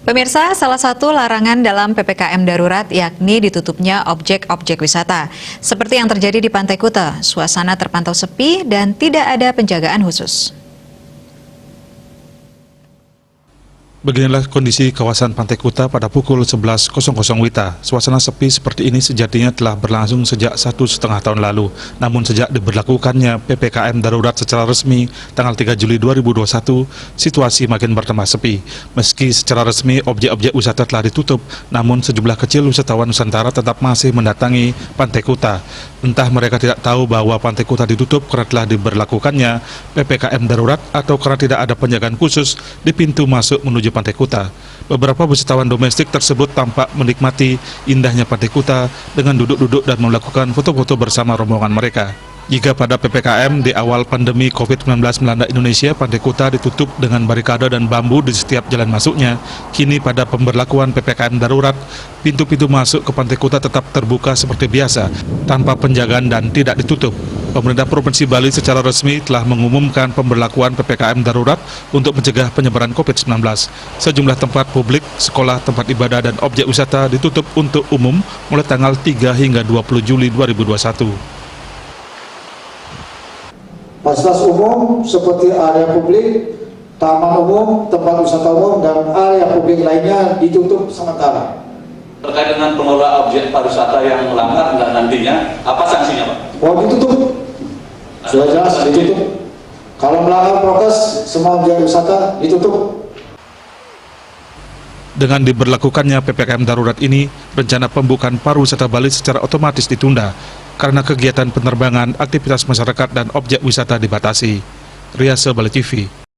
Pemirsa, salah satu larangan dalam PPKM darurat yakni ditutupnya objek-objek wisata. Seperti yang terjadi di Pantai Kuta, suasana terpantau sepi dan tidak ada penjagaan khusus. Beginilah kondisi kawasan Pantai Kuta pada pukul 11.00 WITA. Suasana sepi seperti ini sejatinya telah berlangsung sejak 1,5 tahun lalu. Namun sejak diberlakukannya PPKM darurat secara resmi tanggal 3 Juli 2021, situasi makin bertambah sepi. Meski secara resmi objek-objek wisata telah ditutup, namun sejumlah kecil wisatawan Nusantara tetap masih mendatangi Pantai Kuta. Entah mereka tidak tahu bahwa Pantai Kuta ditutup karena telah diberlakukannya PPKM darurat atau karena tidak ada penjagaan khusus di pintu masuk menuju Pantai Kuta. Beberapa wisatawan domestik tersebut tampak menikmati indahnya Pantai Kuta dengan duduk-duduk dan melakukan foto-foto bersama rombongan mereka. Jika pada PPKM di awal pandemi COVID-19 melanda Indonesia, Pantai Kuta ditutup dengan barikade dan bambu di setiap jalan masuknya, kini pada pemberlakuan PPKM darurat, pintu-pintu masuk ke Pantai Kuta tetap terbuka seperti biasa, tanpa penjagaan dan tidak ditutup. Pemerintah Provinsi Bali secara resmi telah mengumumkan pemberlakuan PPKM darurat untuk mencegah penyebaran COVID-19. Sejumlah tempat publik, sekolah, tempat ibadah, dan objek wisata ditutup untuk umum mulai tanggal 3 hingga 20 Juli 2021. Fasilitas umum seperti area publik, taman umum, tempat wisata umum, dan area publik lainnya ditutup sementara. Terkait dengan pengelola objek pariwisata yang melanggar nantinya, apa sanksinya, Pak? Oh, ditutup. Sudah jelas ditutup. Kalau melanggar prokes, semua objek wisata ditutup. Dengan diberlakukannya PPKM darurat ini, rencana pembukaan pariwisata Bali secara otomatis ditunda karena kegiatan penerbangan, aktivitas masyarakat, dan objek wisata dibatasi. Riase Bali TV.